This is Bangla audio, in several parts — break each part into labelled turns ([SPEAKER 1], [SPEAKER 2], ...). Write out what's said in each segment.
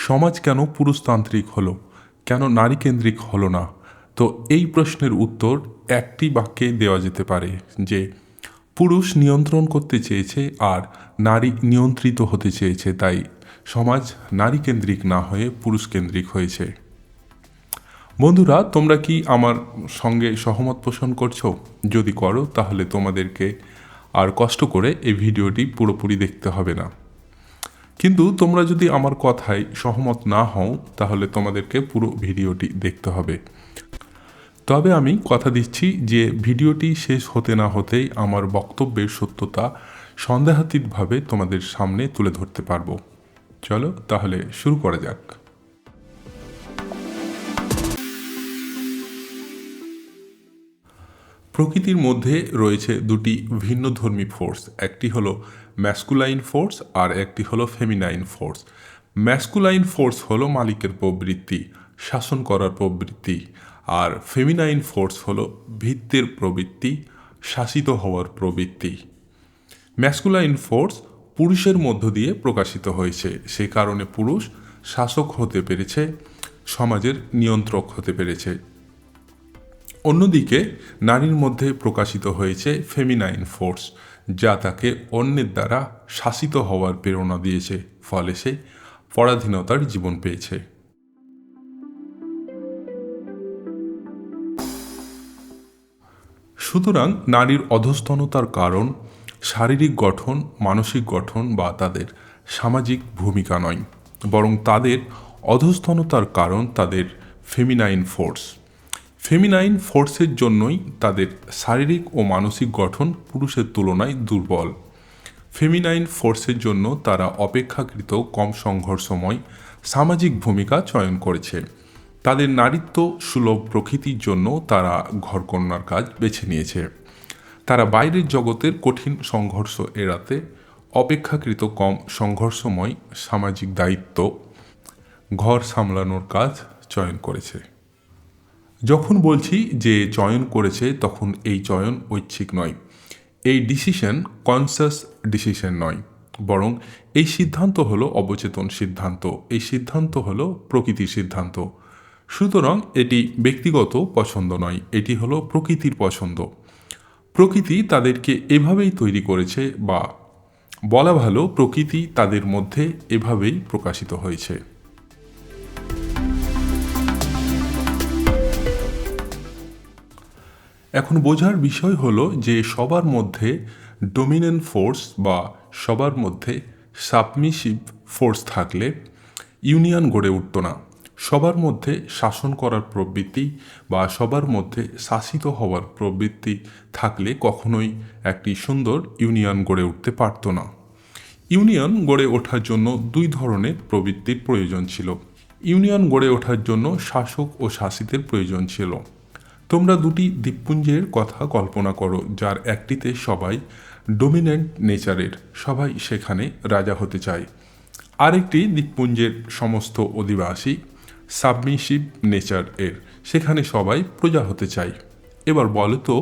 [SPEAKER 1] সমাজ কেন পুরুষতান্ত্রিক হলো, কেন নারী কেন্দ্রিক হলো না? তো এই প্রশ্নের উত্তর একটি বাক্যে দেওয়া যেতে পারে যে পুরুষ নিয়ন্ত্রণ করতে চেয়েছে আর নারী নিয়ন্ত্রিত হতে চেয়েছে, তাই সমাজ নারী কেন্দ্রিক না হয়ে পুরুষ কেন্দ্রিক হয়েছে। বন্ধুরা, তোমরা কি আমার সঙ্গে সহমত পোষণ করছো? যদি করো তাহলে তোমাদেরকে আর কষ্ট করে এই ভিডিওটি পুরোপুরি দেখতে হবে না। কিন্তু তোমরা যদি আমার কথায় সহমত না হও তাহলে তোমাদেরকে পুরো ভিডিওটি দেখতে হবে। তবে আমি কথা দিচ্ছি যে ভিডিওটি শেষ হতে না হতেই আমার বক্তব্যের সত্যতা সন্দেহাতীতভাবে তোমাদের সামনে তুলে ধরতে পারবো। চলো তাহলে শুরু করা যাক। প্রকৃতির মধ্যে রয়েছে দুটি ভিন্নধর্মী ফোর্স, একটি হলো ম্যাসকুলাইন ফোর্স আর একটি হলো ফেমিনাইন ফোর্স। ম্যাসকুলাইন ফোর্স হলো মালিকের প্রবৃত্তি, শাসন করার প্রবৃত্তি, আর ফেমিনাইন ফোর্স হলো ভিত্তির প্রবৃত্তি, শাসিত হওয়ার প্রবৃত্তি। ম্যাসকুলাইন ফোর্স পুরুষের মধ্য দিয়ে প্রকাশিত হয়েছে, সে কারণে পুরুষ শাসক হতে পেরেছে, সমাজের নিয়ন্ত্রক হতে পেরেছে। অন্যদিকে নারীর মধ্যে প্রকাশিত হয়েছে ফেমিনাইন ফোর্স, যা তাকে অন্যের দ্বারা শাসিত হওয়ার প্রেরণা দিয়েছে, ফলে সে পরাধীনতার জীবন পেয়েছে। সুতরাং নারীর অধস্তনতার কারণ শারীরিক গঠন, মানসিক গঠন বা তাদের সামাজিক ভূমিকা নয়, বরং তাদের অধস্তনতার কারণ তাদের ফেমিনাইন ফোর্স। ফেমিনাইন ফোর্সের জন্যই তাদের শারীরিক ও মানসিক গঠন পুরুষের তুলনায় দুর্বল। ফেমিনাইন ফোর্সের জন্য তারা অপেক্ষাকৃত কম সংঘর্ষময় সামাজিক ভূমিকা চয়ন করেছে। তাদের নারীত্ব সুলভ প্রকৃতির জন্য তারা ঘরকন্যার কাজ বেছে নিয়েছে। তারা বাইরের জগতের কঠিন সংঘর্ষ এড়াতে অপেক্ষাকৃত কম সংঘর্ষময় সামাজিক দায়িত্ব, ঘর সামলানোর কাজ চয়ন করেছে। যখন বলছি যে চয়ন করেছে, তখন এই চয়ন ঐচ্ছিক নয়। এই ডিসিশন কনসাস ডিসিশন নয়, বরং এই সিদ্ধান্ত হলো অবচেতন সিদ্ধান্ত, এই সিদ্ধান্ত হলো প্রকৃতির সিদ্ধান্ত। সুতরাং এটি ব্যক্তিগত পছন্দ নয়, এটি হলো প্রকৃতির পছন্দ। প্রকৃতি তাদেরকে এভাবেই তৈরি করেছে, বা বলা ভালো প্রকৃতি তাদের মধ্যে এভাবেই প্রকাশিত হয়েছে। এখন বোঝার বিষয় হলো যে সবার মধ্যে ডমিনেন্ট ফোর্স বা সবার মধ্যে সাবমিসিভ ফোর্স থাকলে ইউনিয়ন গড়ে উঠত না। সবার মধ্যে শাসন করার প্রবৃত্তি বা সবার মধ্যে শাসিত হওয়ার প্রবৃত্তি থাকলে কখনোই একটি সুন্দর ইউনিয়ন গড়ে উঠতে পারত না। ইউনিয়ন গড়ে ওঠার জন্য দুই ধরনের প্রবৃত্তির প্রয়োজন ছিল। ইউনিয়ন গড়ে ওঠার জন্য শাসক ও শাসিতের প্রয়োজন ছিল। তোমরা দুটি দ্বীপপুঞ্জের কথা কল্পনা করো, যার একটিতে সবাই ডমিনেন্ট নেচারের, সবাই সেখানে রাজা হতে চায়। আরেকটি দ্বীপপুঞ্জের সমস্ত অধিবাসী সাবমিসিভ নেচার এর, সেখানে সবাই প্রজা হতে চায়। এবার বলো তো,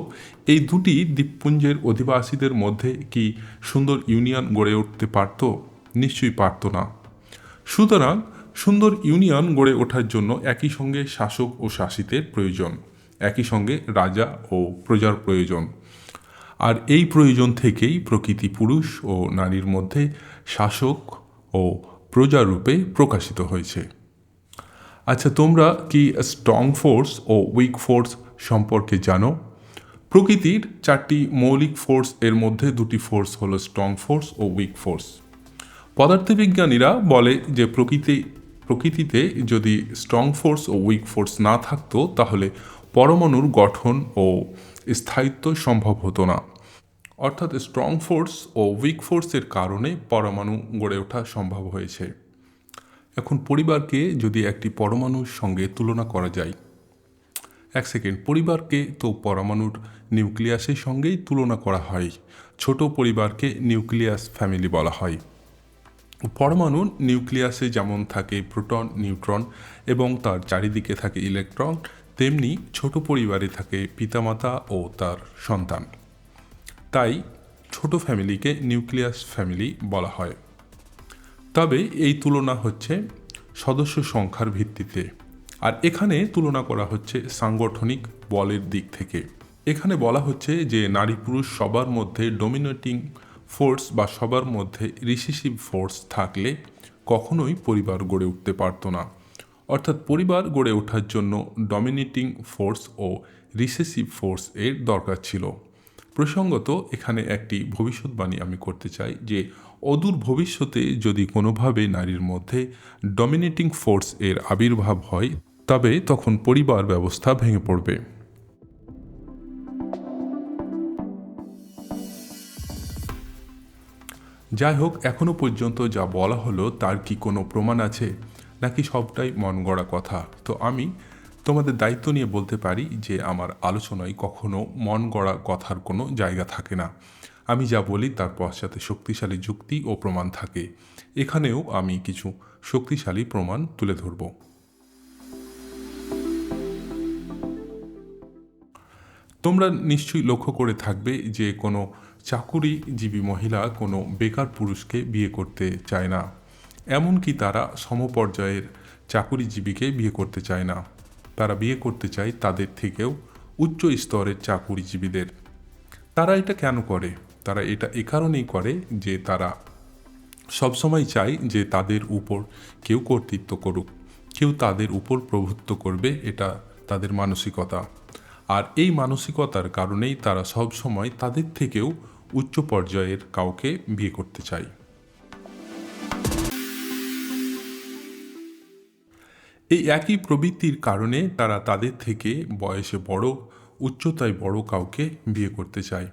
[SPEAKER 1] এই দুটি দ্বীপপুঞ্জের অধিবাসীদের মধ্যে কি সুন্দর ইউনিয়ন গড়ে উঠতে পারত? নিশ্চয়ই পারত না। সুতরাং সুন্দর ইউনিয়ন গড়ে ওঠার জন্য একই সঙ্গে শাসক ও শাসিতের প্রয়োজন, একই সঙ্গে রাজা ও প্রজার প্রয়োজন। আর এই প্রয়োজন থেকেই প্রকৃতি পুরুষ ও নারীর মধ্যে শাসক ও প্রজারূপে প্রকাশিত হয়েছে। আচ্ছা, তোমরা কি স্ট্রং ফোর্স ও উইক ফোর্স সম্পর্কে জানো? প্রকৃতির চারটি মৌলিক ফোর্স, এর মধ্যে দুটি ফোর্স হলো স্ট্রং ফোর্স ও উইক ফোর্স। পদার্থবিজ্ঞানীরা বলে যে প্রকৃতিতে যদি স্ট্রং ফোর্স ও উইক ফোর্স না থাকতো তাহলে পরমাণুর গঠন ও স্থায়িত্ব সম্ভব হতো না। অর্থাৎ স্ট্রং ফোর্স ও উইক ফোর্সের কারণে পরমাণু গড়ে ওঠা সম্ভব হয়েছে। এখন পরিবারকে যদি একটি পরমাণুর সঙ্গে তুলনা করা যায়, এক সেকেন্ড, পরিবারকে তো পরমাণুর নিউক্লিয়াসের সঙ্গেই তুলনা করা হয়। ছোট পরিবারকে নিউক্লিয়াস ফ্যামিলি বলা হয়। পরমাণুর নিউক্লিয়াসে যেমন থাকে প্রোটন, নিউট্রন এবং তার চারিদিকে থাকে ইলেকট্রন, তেমনি ছোট পরিবারে থাকে পিতামাতা ও তার সন্তান। তাই ছোট ফ্যামিলিকে নিউক্লিয়াস ফ্যামিলি বলা হয়। তবে এই তুলনা হচ্ছে সদস্য সংখ্যার ভিত্তিতে। আর এখানে তুলনা করা হচ্ছে সাংগঠনিক বলের দিক থেকে। এখানে বলা হচ্ছে যে নারী পুরুষ সবার মধ্যে ডমিনেটিং ফোর্স বা সবার মধ্যে রিসিসিভ ফোর্স থাকলে কখনোই পরিবার গড়ে উঠতে পারত না। অর্থাৎ পরিবার গড়ে ওঠার জন্য ডমিনেটিং ফোর্স ও রিসেসিভ ফোর্স এর দরকার ছিল। প্রসঙ্গত এখানে একটি ভবিষ্যৎবাণী আমি করতে চাই যে অদূর ভবিষ্যতে যদি কোনোভাবে নারীর মধ্যে ডমিনেটিং ফোর্স এর আবির্ভাব হয় তবে তখন পরিবার ব্যবস্থা ভেঙে পড়বে। যাই হোক, এখনো পর্যন্ত যা বলা হলো তার কি কোনো প্রমাণ আছে নাকি সবটাই মন গড়া কথা? তো আমি তোমাদের দায়িত্ব নিয়ে বলতে পারি যে আমার আলোচনায় কখনো মন গড়া কথার কোনো জায়গা থাকে না। আমি যা বলি তার পশ্চাতে শক্তিশালী যুক্তি ও প্রমাণ থাকে। এখানেও আমি কিছু শক্তিশালী প্রমাণ তুলে ধরব। তোমরা নিশ্চয়ই লক্ষ্য করে থাকবে যে কোনো চাকুরিজীবী মহিলা কোনো বেকার পুরুষকে বিয়ে করতে চায় না। এমনকি তারা সমপর্যায়ের চাকুরিজীবীকে বিয়ে করতে চায় না। তারা বিয়ে করতে চায় তাদের থেকেও উচ্চ স্তরের চাকুরিজীবীদের। তারা এটা কেন করে? তারা এটা এ কারণেই করে যে তারা সবসময় চায় যে তাদের উপর কেউ কর্তৃত্ব করুক, কেউ তাদের উপর প্রভুত্ব করবে, এটা তাদের মানসিকতা। আর এই মানসিকতার কারণেই তারা সবসময় তাদের থেকেও উচ্চ পর্যায়ের কাউকে বিয়ে করতে চায়। এই একই প্রবৃত্তির কারণে তারা তাদের থেকে বয়সে বড়, উচ্চতায় বড় কাউকে বিয়ে করতে চায়।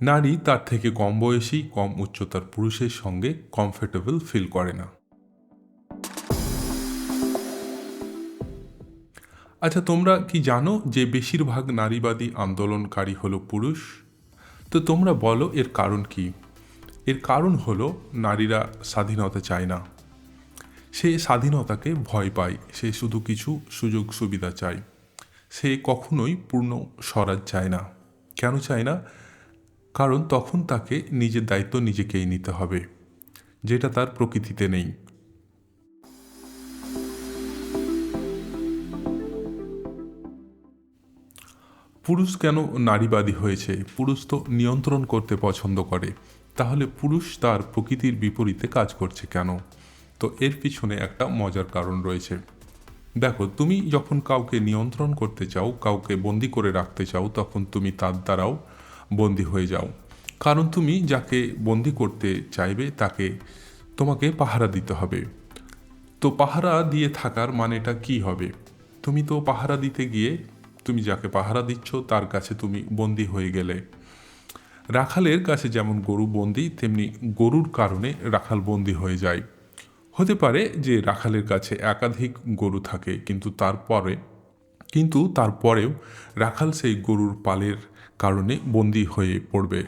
[SPEAKER 1] নারী তার থেকে কম বয়সী, কম উচ্চতার পুরুষের সঙ্গে কমফোর্টেবল ফিল করে না। আচ্ছা, তোমরা কি জানো যে বেশিরভাগ নারীবাদী আন্দোলনকারী হলো পুরুষ? তো তোমরা বলো এর কারণ কি? এর কারণ হলো নারীরা স্বাধীনতা চায় না। সে স্বাধীনতাকে ভয় পায়। সে শুধু কিছু সুযোগ সুবিধা চায়। সে কখনোই পূর্ণ স্বরাজ চায় না। কেন চায় না? কারণ তখন তাকে নিজের দায়িত্ব নিজেকেই নিতে হবে, যেটা তার প্রকৃতিতে নেই। পুরুষ কেন নারীবাদী হয়েছে? পুরুষ তো নিয়ন্ত্রণ করতে পছন্দ করে। তাহলে পুরুষ তার প্রকৃতির বিপরীতে কাজ করছে কেন? তো এর পিছনে একটা মজার কারণ রয়েছে। দেখো, তুমি যখন কাউকে নিয়ন্ত্রণ করতে চাও, কাউকে বন্দি করে রাখতে চাও, তখন তুমি তার দ্বারাও বন্দি হয়ে যাও। কারণ তুমি যাকে বন্দি করতে চাইবে তাকে তোমাকে পাহারা দিতে হবে। তো পাহারা দিয়ে থাকার মানেটা কি হবে? তুমি তো পাহারা দিতে গিয়ে তুমি যাকে পাহারা দিচ্ছ তার কাছে তুমি বন্দি হয়ে গেলে। রাখালের কাছে যেমন গরু বন্দি, তেমনি গরুর কারণে রাখাল বন্দি হয়ে যায়। হতে পারে যে রাখালের কাছে একাধিক গরু থাকে, কিন্তু তারপরেও রাখাল সেই গরুর পালের কারণে বন্দি হয়ে পড়বে।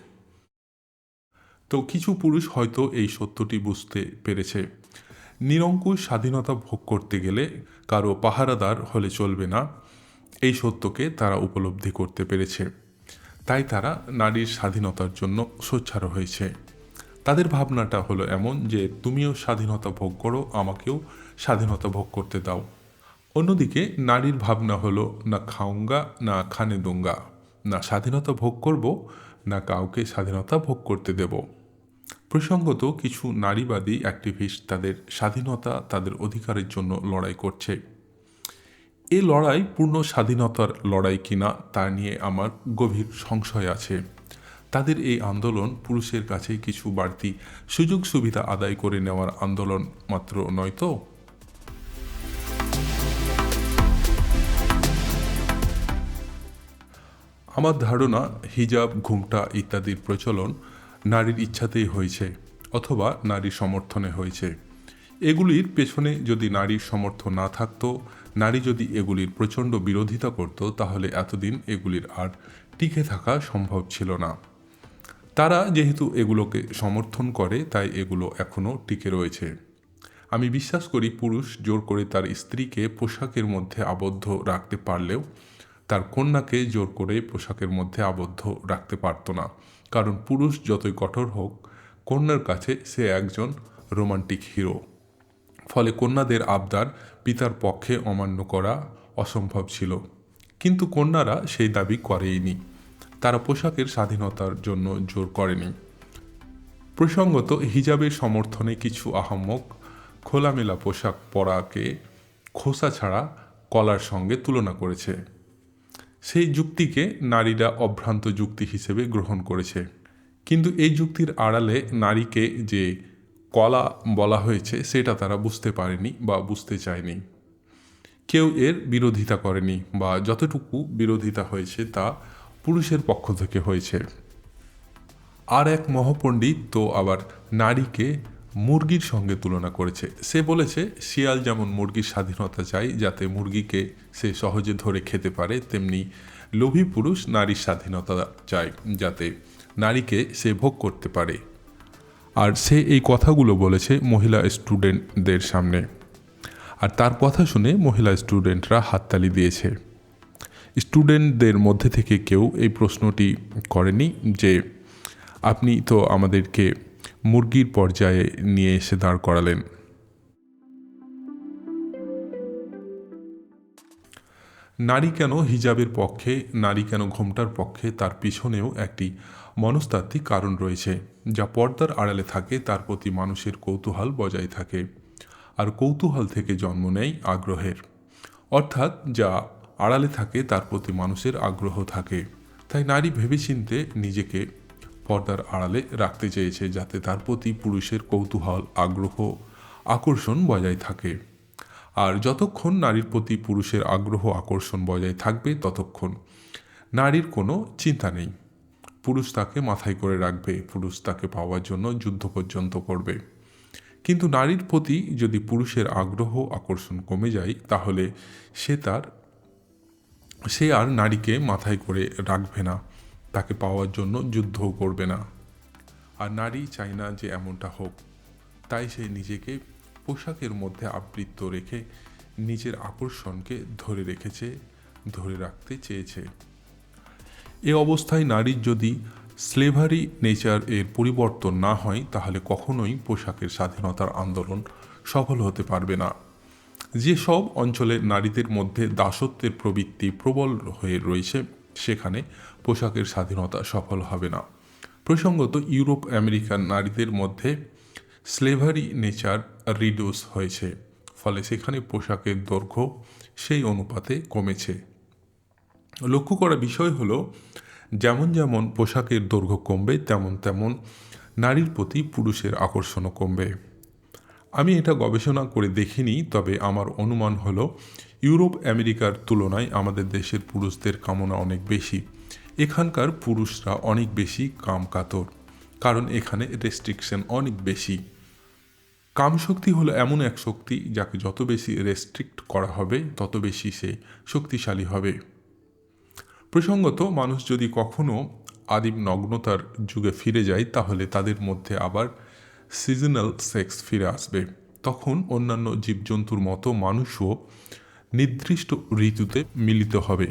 [SPEAKER 1] তো কিছু পুরুষ হয়তো এই সত্যটি বুঝতে পেরেছে। নিরঙ্কুশ স্বাধীনতা ভোগ করতে গেলে কারো পাহারাদার হলে চলবে না, এই সত্যকে তারা উপলব্ধি করতে পেরেছে। তাই তারা নারীর স্বাধীনতার জন্য সোচ্চার হয়েছে। তাদের ভাবনাটা হলো এমন যে তুমিও স্বাধীনতা ভোগ করো, আমাকেও স্বাধীনতা ভোগ করতে দাও। অন্যদিকে নারীর ভাবনা হলো না খাউঙ্গা না খানে দুঙ্গা, না স্বাধীনতা ভোগ করব না কাউকে স্বাধীনতা ভোগ করতে দেব। প্রসঙ্গত কিছু নারীবাদী অ্যাক্টিভিস্ট তাদের স্বাধীনতা, তাদের অধিকারের জন্য লড়াই করছে। এই লড়াই পূর্ণ স্বাধীনতার লড়াই কিনা তা নিয়ে আমার গভীর সংশয় আছে। তাদের এই আন্দোলন পুরুষের কাছে কিছু বাড়তি সুযোগ সুবিধা আদায় করে নেওয়ার আন্দোলন মাত্র নয় তো? আমার ধারণা হিজাব, ঘুমটা ইত্যাদির প্রচলন নারীর ইচ্ছাতেই হয়েছে অথবা নারীর সমর্থনে হয়েছে। এগুলির পেছনে যদি নারীর সমর্থন না থাকতো, নারী যদি এগুলির প্রচণ্ড বিরোধিতা করত, তাহলে এতদিন এগুলির আর টিকে থাকা সম্ভব ছিল না। তারা যেহেতু এগুলোকে সমর্থন করে তাই এগুলো এখনও টিকে রয়েছে। আমি বিশ্বাস করি পুরুষ জোর করে তার স্ত্রীকে পোশাকের মধ্যে আবদ্ধ রাখতে পারলেও তার কন্যাকে জোর করে পোশাকের মধ্যে আবদ্ধ রাখতে পারত না। কারণ পুরুষ যতই কঠোর হোক, কন্যার কাছে সে একজন রোমান্টিক হিরো। ফলে কন্যাদের আবদার পিতার পক্ষে অমান্য করা অসম্ভব ছিল। কিন্তু কন্যারা সেই দাবি করেইনি। তারা পোশাকের স্বাধীনতার জন্য জোর করেনি। প্রসঙ্গত, হিজাবের সমর্থনে কিছু আহাম্মক খোলামেলা পোশাক পরাকে খোসা ছাড়া কলার সঙ্গে তুলনা করেছে। সেই যুক্তিকে নারীরা অভ্রান্ত যুক্তি হিসেবে গ্রহণ করেছে। কিন্তু এই যুক্তির আড়ালে নারীকে যে কলা বলা হয়েছে সেটা তারা বুঝতে পারেনি বা বুঝতে চায়নি। কেউ এর বিরোধিতা করেনি, বা যতটুকু বিরোধিতা হয়েছে তা পুরুষের পক্ষ থেকে হয়েছে। আর এক মহাপণ্ডিত তো আবার নারীকে মুরগির সঙ্গে তুলনা করেছে। সে বলেছে, শিয়াল যেমন মুরগির স্বাধীনতা চায় যাতে মুরগিকে সে সহজে ধরে খেতে পারে, তেমনি লোভী পুরুষ নারীর স্বাধীনতা চায় যাতে নারীকে সে ভোগ করতে পারে। আর সে এই কথাগুলো বলেছে মহিলা স্টুডেন্টদের সামনে। আর তার কথা শুনে মহিলা স্টুডেন্টরা হাততালি দিয়েছে। স্টুডেন্টদের মধ্যে থেকে কেউ এই প্রশ্নটি করেনি যে আপনি তো আমাদেরকে মুরগির পর্যায়ে নিয়ে এসে দাঁড় করালেন। নারী কেন হিজাবের পক্ষে, নারী কেন ঘোমটার পক্ষে, তার পিছনেও একটি মনস্তাত্ত্বিক কারণ রয়েছে। যা পর্দার আড়ালে থাকে তার প্রতি মানুষের কৌতূহল বজায় থাকে, আর কৌতূহল থেকে জন্ম নেয় আগ্রহের। অর্থাৎ যা আড়ালে থাকে তার প্রতি মানুষের আগ্রহ থাকে। তাই নারী ভেবেচিন্তে নিজেকে পর্দার আড়ালে রাখতে চেয়েছে যাতে তার প্রতি পুরুষের কৌতূহল, আগ্রহ, আকর্ষণ বজায় থাকে। আর যতক্ষণ নারীর প্রতি পুরুষের আগ্রহ, আকর্ষণ বজায় থাকবে ততক্ষণ নারীর কোনো চিন্তা নেই। পুরুষ তাকে মাথায় করে রাখবে, পুরুষ তাকে পাওয়ার জন্য যুদ্ধ পর্যন্ত করবে। কিন্তু নারীর প্রতি যদি পুরুষের আগ্রহ, আকর্ষণ কমে যায় তাহলে সে আর নারীকে মাথায় করে রাখবে না, তাকে পাওয়ার জন্য যুদ্ধও করবে না। আর নারী চায় না যে এমনটা হোক। তাই সে নিজেকে পোশাকের মধ্যে আবৃত রেখে নিজের আকর্ষণকে ধরে রাখতে চেয়েছে। এ অবস্থায় নারীর যদি স্লেভারি নেচার এর পরিবর্তন না হয় তাহলে কখনোই পোশাকের স্বাধীনতার আন্দোলন সফল হতে পারবে না। যেসব অঞ্চলে নারীদের মধ্যে দাসত্বের প্রবৃত্তি প্রবল হয়ে রয়েছে সেখানে পোশাকের স্বাধীনতা সফল হবে না। প্রসঙ্গত, ইউরোপ আমেরিকার নারীদের মধ্যে স্লেভারি নেচার রিডিউস হয়েছে, ফলে সেখানে পোশাকের দৈর্ঘ্য সেই অনুপাতে কমেছে। লক্ষ্য করা বিষয় হলো, যেমন যেমন পোশাকের দৈর্ঘ্য কমবে তেমন তেমন নারীর প্রতি পুরুষের আকর্ষণও কমবে। আমি এটা গবেষণা করে দেখিনি, তবে আমার অনুমান হলো ইউরোপ আমেরিকার তুলনায় আমাদের দেশের পুরুষদের কামনা অনেক বেশি। এখানকার পুরুষরা অনেক বেশি কামকাতর, কারণ এখানে রেস্ট্রিকশন অনেক বেশি। কামশক্তি হলো এমন এক শক্তি যাকে যত বেশি রেস্ট্রিক্ট করা হবে তত বেশি সে শক্তিশালী হবে। প্রসঙ্গত, মানুষ যদি কখনো আদিম নগ্নতার যুগে ফিরে যায় তাহলে তাদের মধ্যে আবার সিজনাল সেক্স ফিরে আসবে। তখন অন্যান্য জীবজন্তুর মতো মানুষও নির্দিষ্ট ঋতুতে মিলিত হবে।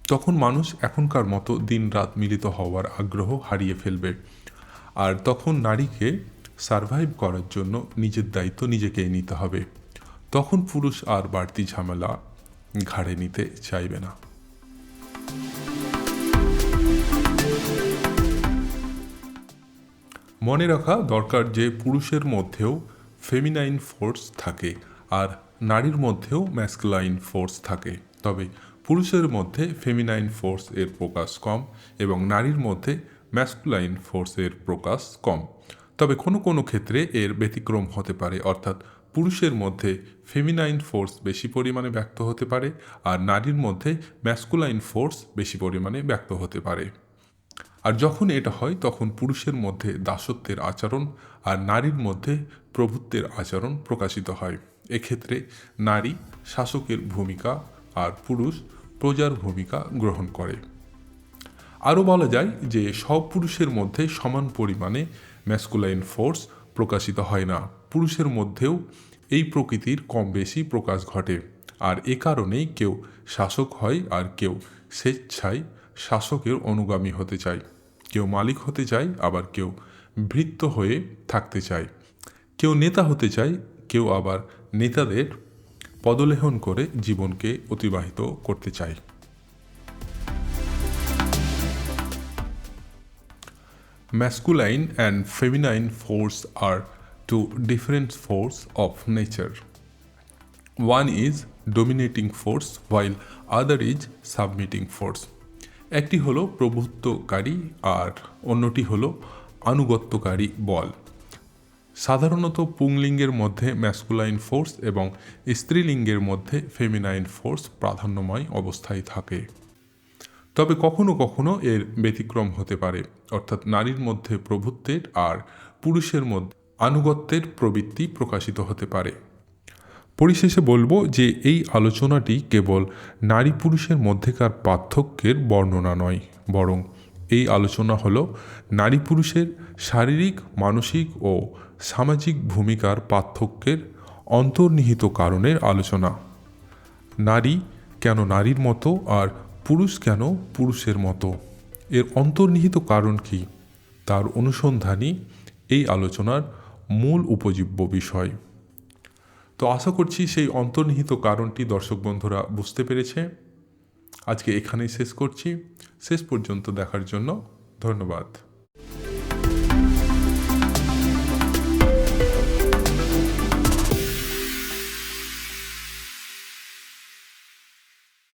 [SPEAKER 1] তখন মানুষ এখনকার মতো দিন রাত মিলিত হওয়ার আগ্রহ হারিয়ে ফেলবে। আর তখন নারীকে সারভাইভ করার জন্য নিজের দায়িত্ব নিজেকেই নিতে হবে। তখন পুরুষ আর বাড়তি ঝামেলা ঘাড়ে নিতে চাইবে না। মনে রাখা দরকার যে পুরুষের মধ্যেও ফেমিনাইন ফোর্স থাকে আর নারীর মধ্যেও ম্যাসকুলাইন ফোর্স থাকে। তবে পুরুষের মধ্যে ফেমিনাইন ফোর্স এর প্রকাশ কম এবং নারীর মধ্যে ম্যাসকুলাইন ফোর্স এর প্রকাশ কম। তবে কোনো কোনো ক্ষেত্রে এর ব্যতিক্রম হতে পারে, অর্থাৎ পুরুষের মধ্যে ফেমিনাইন ফোর্স বেশি পরিমাণে ব্যক্ত হতে পারে আর নারীর মধ্যে ম্যাসকুলাইন ফোর্স বেশি পরিমাণে ব্যক্ত হতে পারে। আর যখন এটা হয় তখন পুরুষের মধ্যে দাসত্বের আচরণ আর নারীর মধ্যে প্রভুত্বের আচরণ প্রকাশিত হয়। এক্ষেত্রে নারী শাসকের ভূমিকা আর পুরুষ প্রজার ভূমিকা গ্রহণ করে। আরও বলা যায় যে সব পুরুষের মধ্যে সমান পরিমাণে ম্যাসকুলাইন ফোর্স প্রকাশিত হয় না। পুরুষের মধ্যেও এই প্রকৃতির কম বেশি প্রকাশ ঘটে। আর এ কারণেই কেউ শাসক হয় আর কেউ স্বেচ্ছায় শাসকের অনুগামী হতে চায়। কেউ মালিক হতে চায়, আবার কেউ ভৃত্য হয়ে থাকতে চায়। কেউ নেতা হতে চায়, কেউ আবার নেতাদের পদলেহন করে জীবনকে অতিবাহিত করতে চায়। Masculine and feminine force are two different forces of nature. One is dominating force while other is submitting force. একটি হলো প্রভুত্বকারী আর অন্যটি হলো আনুগত্যকারী বল। সাধারণত পুংলিঙ্গের মধ্যে ম্যাসকুলাইন ফোর্স এবং স্ত্রীলিঙ্গের মধ্যে ফেমিনাইন ফোর্স প্রাধান্যময় অবস্থায় থাকে। তবে কখনো কখনো এর ব্যতিক্রম হতে পারে, অর্থাৎ নারীর মধ্যে প্রভুত্বের আর পুরুষের মধ্যে আনুগত্যের প্রবৃত্তি প্রকাশিত হতে পারে। পরিশেষে বলবো যে এই আলোচনাটি কেবল নারী পুরুষের মধ্যেকার পার্থক্যের বর্ণনা নয়, বরং এই আলোচনা হলো নারী পুরুষের শারীরিক, মানসিক ও সামাজিক ভূমিকার পার্থক্যের অন্তর্নিহিত কারণের আলোচনা। নারী কেন নারীর মতো আর পুরুষ কেন পুরুষের মতো, এর অন্তর্নিহিত কারণ কি, তার অনুসন্ধানই এই আলোচনার মূল উপজীব্য বিষয়। তো আশা করছি সেই অন্তর্নিহিত কারণটি দর্শক বন্ধুরা বুঝতে পেরেছে। আজকে এখানেই শেষ করছি। শেষ পর্যন্ত দেখার জন্য ধন্যবাদ।